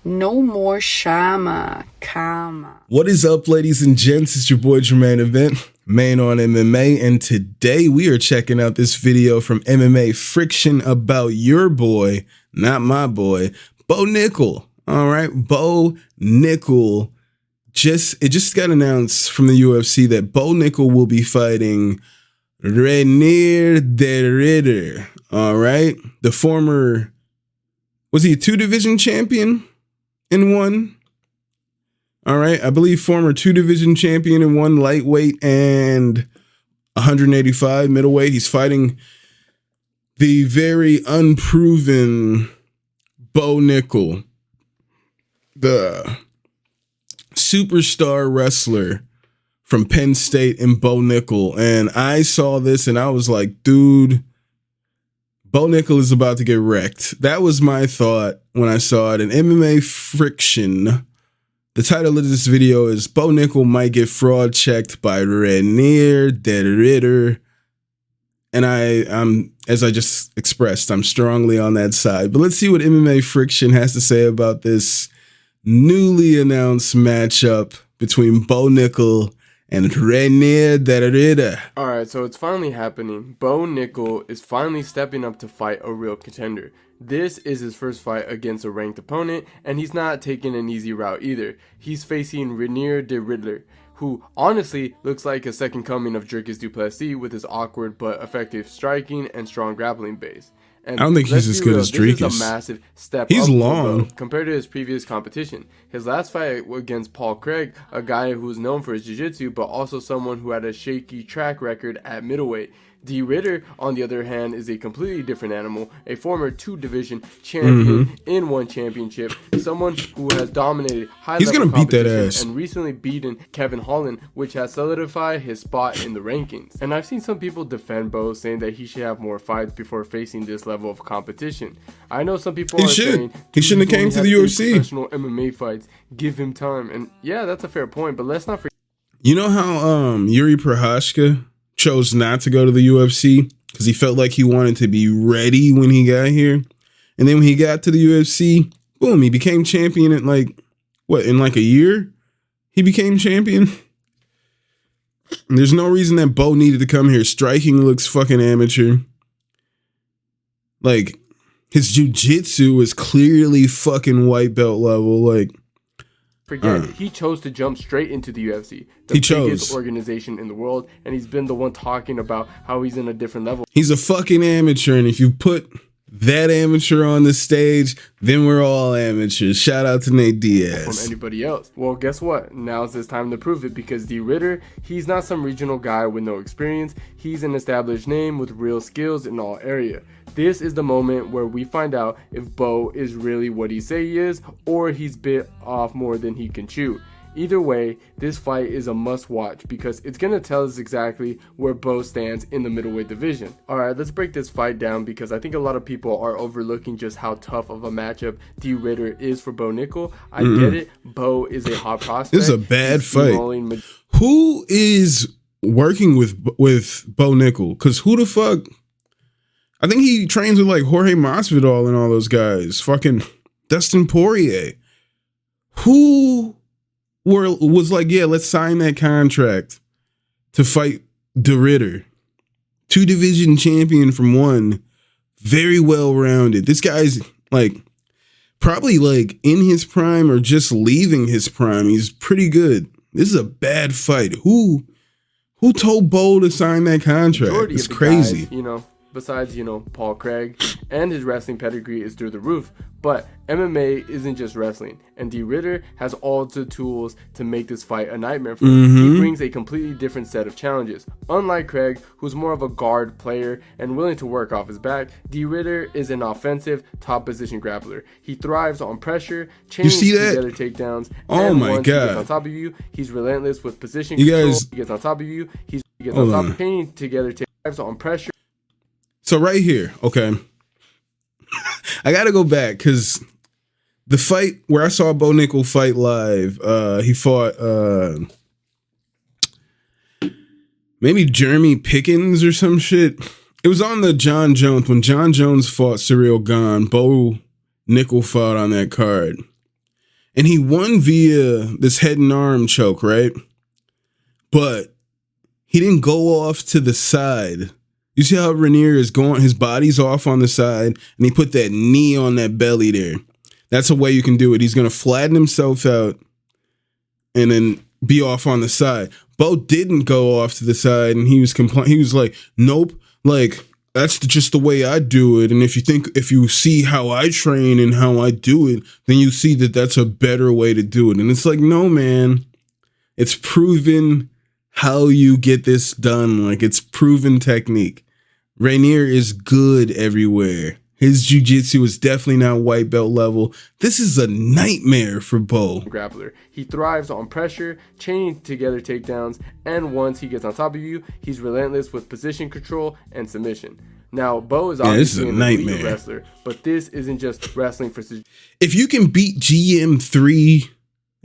No more shama, kama. What is up, ladies and gents? It's your boy Jermaine Event, main on MMA, and today we are checking out this video from MMA Friction about your boy, not my boy, Bo Nickal. All right, Bo Nickal. It just got announced from the UFC that Bo Nickal will be fighting Reinier de Ridder. All right, the former, was he a 2-division champion in one? All right, I believe former 2-division champion in one, lightweight and 185 middleweight. He's fighting the very unproven Bo Nickal, the superstar wrestler from Penn State, and Bo Nickal. And I saw this and I was like, dude, Bo Nickal is about to get wrecked. That was my thought when I saw it. And MMA Friction, the title of this video is Bo Nickal might get fraud checked by Reinier de Ridder. And I'm, as I just expressed, I'm strongly on that side. But let's see what MMA Friction has to say about this newly announced matchup between Bo Nickal and Reinier de Ridder. Alright, so it's finally happening. Bo Nickal is finally stepping up to fight a real contender. This is his first fight against a ranked opponent, and he's not taking an easy route either. He's facing Reinier de Ridder, who honestly looks like a second coming of Dricus du Plessis with his awkward but effective striking and strong grappling base. And I don't think he's as good as Dricus. This is a massive step He's up long compared to his previous competition. His last fight against Paul Craig, a guy who was known for his jiu-jitsu, but also someone who had a shaky track record at middleweight. De Ridder, on the other hand, is a completely different animal, a former 2-division champion in one championship, someone who has dominated high-level competition and recently beaten Kevin Holland, which has solidified his spot in the rankings. And I've seen some people defend Bo, saying that he should have more fights before facing this level of competition. I know some people are saying he shouldn't have came to the UFC. Professional MMA fights, give him time, and yeah, that's a fair point. But let's not forget. You know how Yuri Prochazka chose not to go to the UFC because he felt like he wanted to be ready when he got here, and then when he got to the UFC, boom, he became champion in like a year. He became champion. And there's no reason that Bo needed to come here. Striking looks fucking amateur. Like, his jiu-jitsu is clearly fucking white belt level. Like, forget it. He chose to jump straight into the UFC, the biggest organization in the world, and he's been the one talking about how he's in a different level. He's a fucking amateur, and if you put that amateur on the stage, then we're all amateurs. Shout out to Nate Diaz. From anybody else. Well, guess what? Now's his time to prove it, because De Ridder, he's not some regional guy with no experience. He's an established name with real skills in all area. This is the moment where we find out if Bo is really what he say he is, or he's bit off more than he can chew. Either way, this fight is a must watch because it's going to tell us exactly where Bo stands in the middleweight division. Alright, let's break this fight down because I think a lot of people are overlooking just how tough of a matchup De Ridder is for Bo Nickal. I get it, Bo is a hot prospect. This is a bad fight. Who is working with Bo Nickal? Because who the fuck? I think he trains with like Jorge Masvidal and all those guys. Fucking Dustin Poirier. Who was like, yeah, let's sign that contract to fight De Ridder. 2-division champion from one. Very well-rounded. This guy's like probably like in his prime or just leaving his prime. He's pretty good. This is a bad fight. Who told Bo to sign that contract? It's crazy. Guys, besides, Paul Craig, and his wrestling pedigree is through the roof. But MMA isn't just wrestling, and De Ridder has all the tools to make this fight a nightmare for him. He brings a completely different set of challenges. Unlike Craig, who's more of a guard player and willing to work off his back, De Ridder is an offensive, top position grappler. He thrives on pressure, chains together takedowns, and once he gets on top of you, he's relentless with position control. He gets on top of you, he gets on top of chaining together, thrives on pressure. So right here, okay, I got to go back because the fight where I saw Bo Nickal fight live, he fought maybe Jeremy Pickens or some shit. It was on the John Jones. When John Jones fought Cyril Gane, Bo Nickal fought on that card. And he won via this head and arm choke, right? But he didn't go off to the side. You see how Reinier is going, his body's off on the side, and he put that knee on that belly there. That's a way you can do it. He's going to flatten himself out and then be off on the side. Bo didn't go off to the side, and he was like, nope, like, that's just the way I do it. And if you see how I train and how I do it, then you see that that's a better way to do it. And it's like, no, man, it's proven how you get this done. Like, it's proven technique. Reinier is good everywhere. His jiu-jitsu is definitely not white belt level. This is a nightmare for Bo. Grappler. He thrives on pressure, chaining together takedowns, and once he gets on top of you, he's relentless with position control and submission. Now, Bo is obviously an elite wrestler, but this isn't just wrestling for... If you can beat GM3...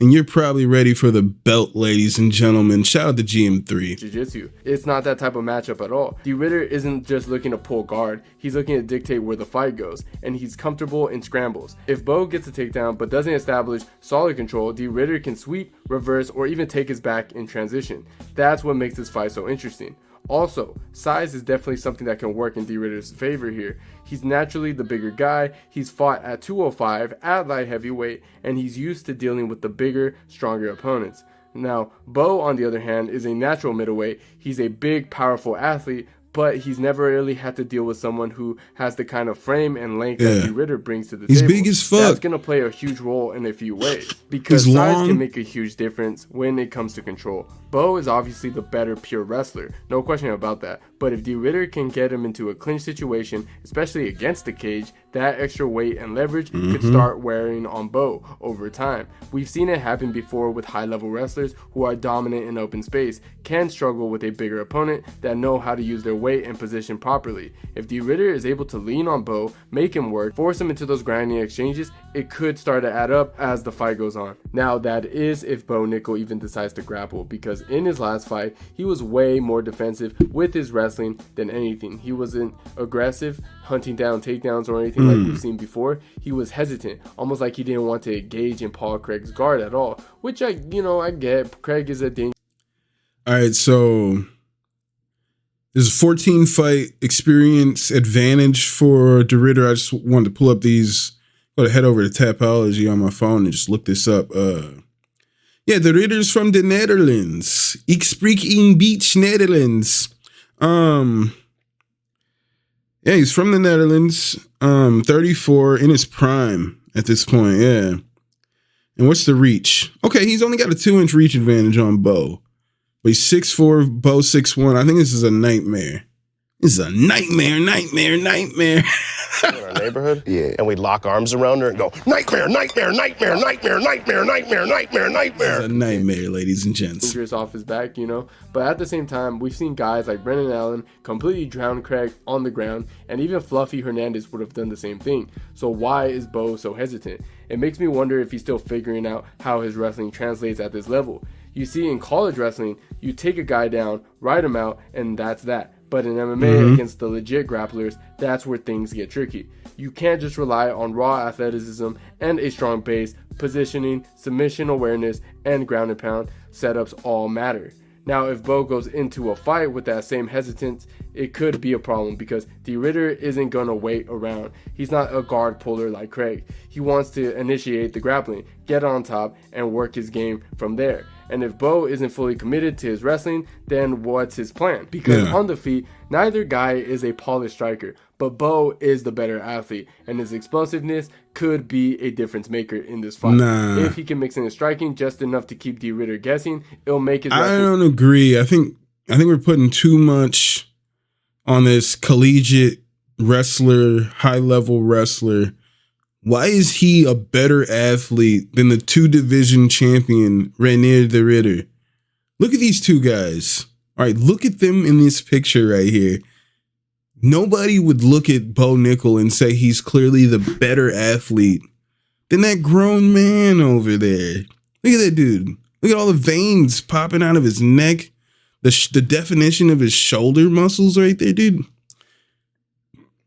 and you're probably ready for the belt, ladies and gentlemen. Shout out to GM3. Jiu-jitsu. It's not that type of matchup at all. De Ridder isn't just looking to pull guard. He's looking to dictate where the fight goes, and he's comfortable in scrambles. If Bo gets a takedown but doesn't establish solid control, De Ridder can sweep, reverse, or even take his back in transition. That's what makes this fight so interesting. Also, size is definitely something that can work in De Ridder's favor here. He's naturally the bigger guy, he's fought at 205 at light heavyweight, and he's used to dealing with the bigger, stronger opponents. Now, Bo, on the other hand, is a natural middleweight. He's a big, powerful athlete, but he's never really had to deal with someone who has the kind of frame and length that De Ridder brings to the table. He's big as fuck. That's going to play a huge role in a few ways, because size can make a huge difference when it comes to control. Bo is obviously the better pure wrestler, no question about that, but if De Ridder can get him into a clinch situation, especially against the cage, that extra weight and leverage could start wearing on Bo over time. We've seen it happen before with high-level wrestlers who are dominant in open space, can struggle with a bigger opponent that know how to use their weight and position properly. If De Ridder is able to lean on Bo, make him work, force him into those grinding exchanges, it could start to add up as the fight goes on. Now, that is if Bo Nickal even decides to grapple, because in his last fight, he was way more defensive with his wrestling than anything. He wasn't aggressive, hunting down takedowns or anything like we've seen before. He was hesitant, almost like he didn't want to engage in Paul Craig's guard at all, which I get. Craig is a danger. All right, so there's a 14 fight experience advantage for De Ridder. I just wanted to pull up these. Go to head over to Tapology on my phone and just look this up. Yeah, De Ridder's from the Netherlands. Ik spreek in Beach, Netherlands. Yeah, he's from the Netherlands. 34 in his prime at this point. Yeah. And what's the reach? Okay, he's only got a 2-inch reach advantage on Bo. But he's 6'4", Bo 6'1". I think this is a nightmare. This is a nightmare. In our neighborhood, yeah, and we'd lock arms around her and go, nightmare. This is a nightmare, ladies and gents. Dangerous off his back, But at the same time, we've seen guys like Brendan Allen completely drown Craig on the ground, and even Fluffy Hernandez would have done the same thing. So why is Bo so hesitant? It makes me wonder if he's still figuring out how his wrestling translates at this level. You see, in college wrestling, you take a guy down, ride him out, and that's that. But in MMA, against the legit grapplers, that's where things get tricky. You can't just rely on raw athleticism and a strong base. Positioning, submission awareness, and ground and pound setups all matter. Now, if Bo goes into a fight with that same hesitance, it could be a problem because De Ridder isn't going to wait around. He's not a guard puller like Craig. He wants to initiate the grappling, get on top, and work his game from there. And if Bo isn't fully committed to his wrestling, then what's his plan? Because on the feet, neither guy is a polished striker, but Bo is the better athlete, and his explosiveness could be a difference maker in this fight. If he can mix in his striking just enough to keep De Ridder guessing, it'll make his wrestling. I don't agree. I think we're putting too much on this collegiate wrestler, high-level wrestler. Why is he a better athlete than the 2-division champion, Reinier de Ridder? Look at these two guys. All right, look at them in this picture right here. Nobody would look at Bo Nickal and say he's clearly the better athlete than that grown man over there. Look at that dude. Look at all the veins popping out of his neck. The definition of his shoulder muscles right there, dude.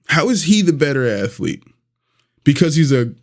How is he the better athlete? Because he's a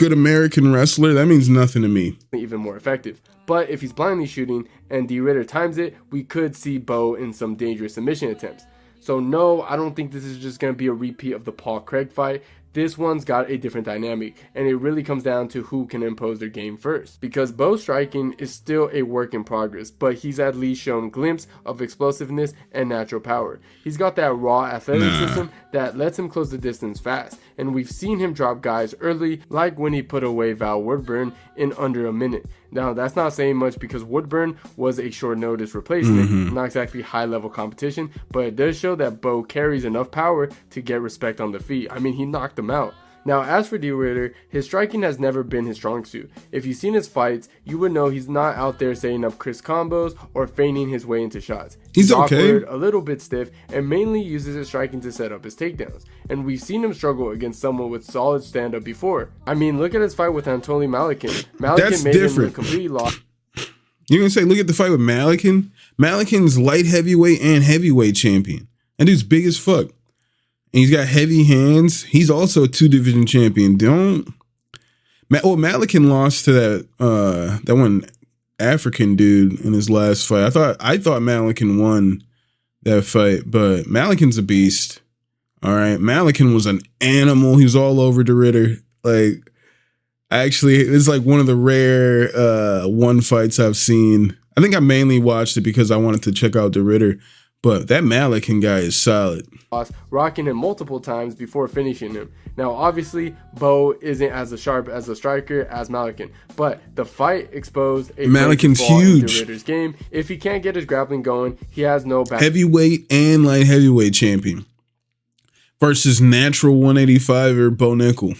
good American wrestler, that means nothing to me. Even more effective. But if he's blindly shooting and de Ridder times it, we could see Bo in some dangerous submission attempts. So no, I don't think this is just going to be a repeat of the Paul Craig fight. This one's got a different dynamic, and it really comes down to who can impose their game first. Because Bo's striking is still a work in progress, but he's at least shown a glimpse of explosiveness and natural power. He's got that raw athleticism that lets him close the distance fast, and we've seen him drop guys early, like when he put away Val Woodburn in under a minute. Now, that's not saying much because Woodburn was a short notice replacement, not exactly high level competition, but it does show that Bo carries enough power to get respect on the feet. I mean, he knocked him out. Now, as for de Ridder, his striking has never been his strong suit. If you've seen his fights, you would know he's not out there setting up Chris combos or feigning his way into shots. He's okay. Awkward, a little bit stiff, and mainly uses his striking to set up his takedowns. And we've seen him struggle against someone with solid stand-up before. I mean, look at his fight with Anatoly Malikin. That's made different. him look completely lost. You're going to say, look at the fight with Malikin? Malikin's light heavyweight and heavyweight champion. That dude's big as fuck. And he's got heavy hands. He's also a 2-division champion. Malikin lost to that one African dude in his last fight. I thought Malikin won that fight, but Malikin's a beast. All right, Malikin was an animal. He was all over de Ridder. Like, actually, it's like one of the rare one fights I've seen. I think I mainly watched it because I wanted to check out de Ridder. But that Malikin guy is solid. Rocking him multiple times before finishing him. Now, obviously, Bo isn't as sharp as a striker as Malikin, but the fight exposed a Malikin's huge. in de Ridder's game. If he can't get his grappling going, he has no back. Heavyweight and light heavyweight champion versus natural 185er Bo Nickal.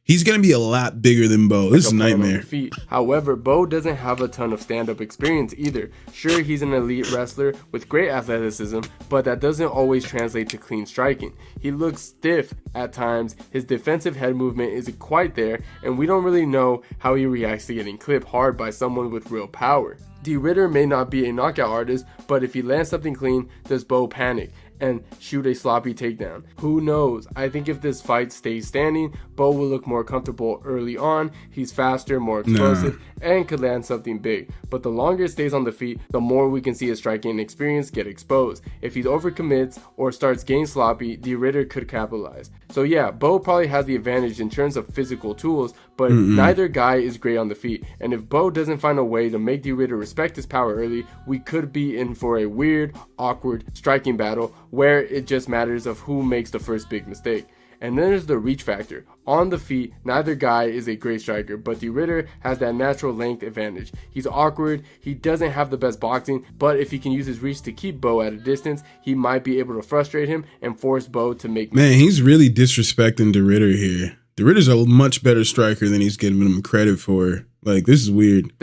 He's going to be a lot bigger than Bo. This is a nightmare. However, Bo doesn't have a ton of stand-up experience either. Sure, he's an elite wrestler with great athleticism, but that doesn't always translate to clean striking. He looks stiff at times, his defensive head movement isn't quite there, and we don't really know how he reacts to getting clipped hard by someone with real power. De Ridder may not be a knockout artist, but if he lands something clean, does Bo panic and shoot a sloppy takedown? Who knows? I think if this fight stays standing, Bo will look more comfortable early on. He's faster, more explosive, and could land something big. But the longer it stays on the feet, the more we can see his striking experience get exposed. If he overcommits or starts getting sloppy, de Ridder could capitalize. So yeah, Bo probably has the advantage in terms of physical tools, but neither guy is great on the feet. And if Bo doesn't find a way to make de Ridder respect his power early, we could be in for a weird, awkward striking battle where it just matters of who makes the first big mistake. And then there's the reach factor. On the feet, neither guy is a great striker, but de Ridder has that natural length advantage. He's awkward, he doesn't have the best boxing, but if he can use his reach to keep Bo at a distance, he might be able to frustrate him and force Bo to make mistakes. Man, he's really disrespecting de Ridder here. De Ridder's a much better striker than he's giving him credit for. Like, this is weird.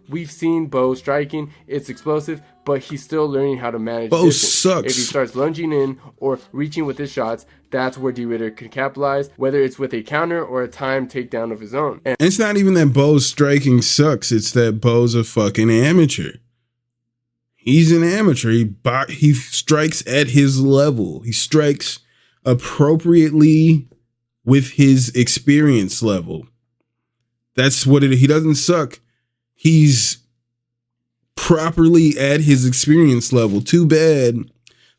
We've seen Bo striking, it's explosive, but he's still learning how to manage Bo distance. sucks. If he starts lunging in or reaching with his shots, that's where de Ridder can capitalize, whether it's with a counter or a timed takedown of his own. And it's not even that Bo's striking sucks, it's that Bo's a fucking amateur. He's an amateur. He strikes at his level. He strikes appropriately with his experience level. That's what he doesn't suck. He's properly at his experience level. Too bad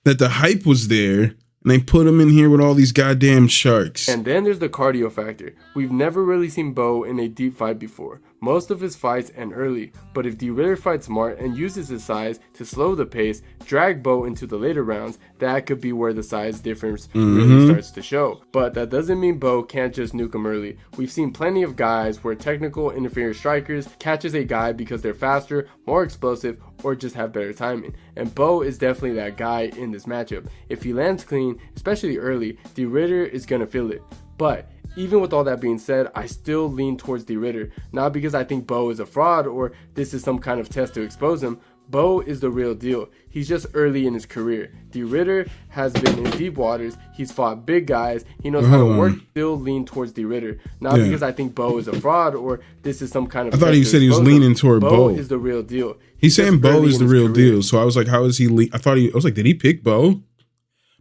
that the hype was there and they put him in here with all these goddamn sharks. And then there's the cardio factor. We've never really seen Bo in a deep fight before. Most of his fights end early, but if de Ridder fights smart and uses his size to slow the pace, drag Bo into the later rounds, that could be where the size difference really starts to show. But that doesn't mean Bo can't just nuke him early. We've seen plenty of guys where technical interference strikers catches a guy because they're faster, more explosive, or just have better timing. And Bo is definitely that guy in this matchup. If he lands clean, especially early, de Ridder is gonna feel it. But even with all that being said, I still lean towards de Ridder, not because I think Bo is a fraud or this is some kind of test to expose him. Bo is the real deal. He's just early in his career. De Ridder has been in deep waters. He's fought big guys. He knows how to work. Still lean towards de Ridder, not because I think Bo is a fraud or this is some kind of. I thought he said he was leaning toward Bo. Bo is the real deal. He's saying Bo is the real deal. So I was like, how is he? I was like, did he pick Bo?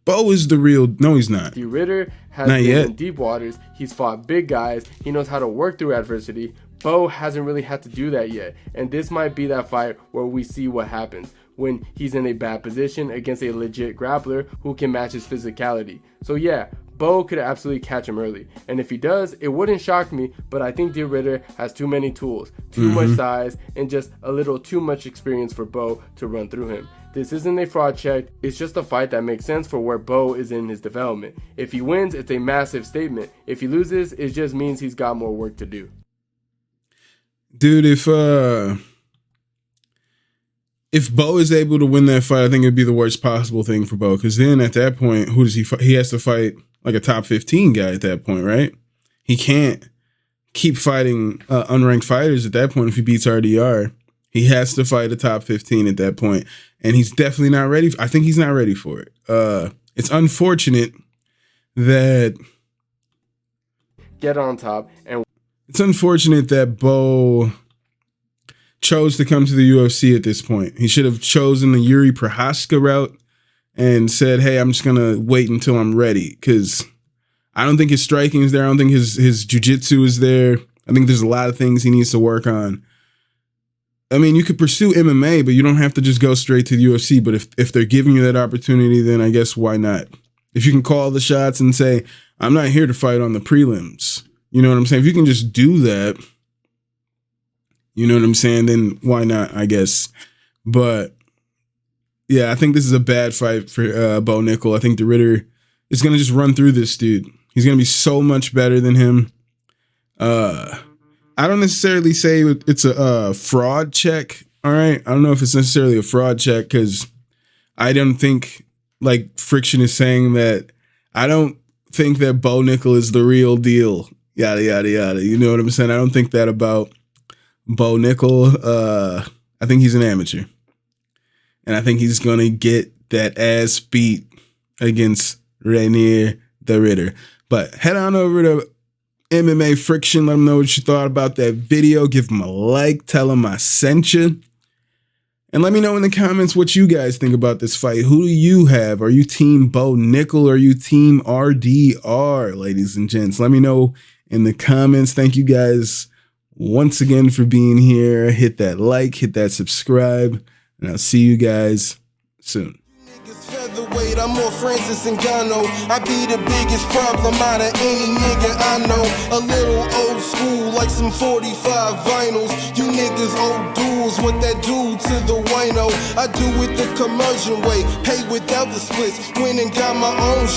Bo is the real. No, he's not. De Ridder has Not been yet. in deep waters. He's fought big guys. He knows how to work through adversity. Bo hasn't really had to do that yet. And this might be that fight where we see what happens when he's in a bad position against a legit grappler who can match his physicality. So yeah, Bo could absolutely catch him early. And if he does, it wouldn't shock me, but I think De Ridder has too many tools, too much size, and just a little too much experience for Bo to run through him. This isn't a fraud check, it's just a fight that makes sense for where Bo is in his development. If he wins, it's a massive statement. If he loses, it just means he's got more work to do. Dude, if Bo is able to win that fight, I think it'd be the worst possible thing for Bo. Because then at that point, who does he fight? He has to fight like a top 15 guy at that point, right? He can't keep fighting unranked fighters at that point if he beats RDR. He has to fight a top 15 at that point. And he's definitely not ready. I think he's not ready for it. It's unfortunate that... Get on top. And it's unfortunate that Bo chose to come to the UFC at this point. He should have chosen the Yuri Prochazka route and said, hey, I'm just going to wait until I'm ready. Because I don't think his striking is there. I don't think his jiu-jitsu is there. I think there's a lot of things he needs to work on. I mean, you could pursue MMA, but you don't have to just go straight to the UFC. But if they're giving you that opportunity, then I guess why not? If you can call the shots and say, I'm not here to fight on the prelims. You know what I'm saying? If you can just do that, you know what I'm saying, then why not, I guess. But, yeah, I think this is a bad fight for Bo Nickal. I think De Ridder is going to just run through this dude. He's going to be so much better than him. I don't necessarily say it's a fraud check, all right? I don't know if it's necessarily a fraud check because I don't think, like Friction is saying, that I don't think that Bo Nickal is the real deal, yada, yada, yada. You know what I'm saying? I don't think that about Bo Nickal. I think he's an amateur. And I think he's going to get that ass beat against Reinier de Ridder. But head on over to MMA Friction. Let them know what you thought about that video. Give them a like. Tell them I sent you. And let me know in the comments what you guys think about this fight. Who do you have? Are you team Bo Nickal or are you team RDR, ladies and gents? Let me know in the comments. Thank you guys once again for being here. Hit that like, hit that subscribe, and I'll see you guys soon. Featherweight, I'm more Francis Ngannou. I be the biggest problem out of any nigga I know. A little old school, like some 45 vinyls. You niggas old duels, what that do to the wino? I do it the commercial way, pay without the splits. Went and got my own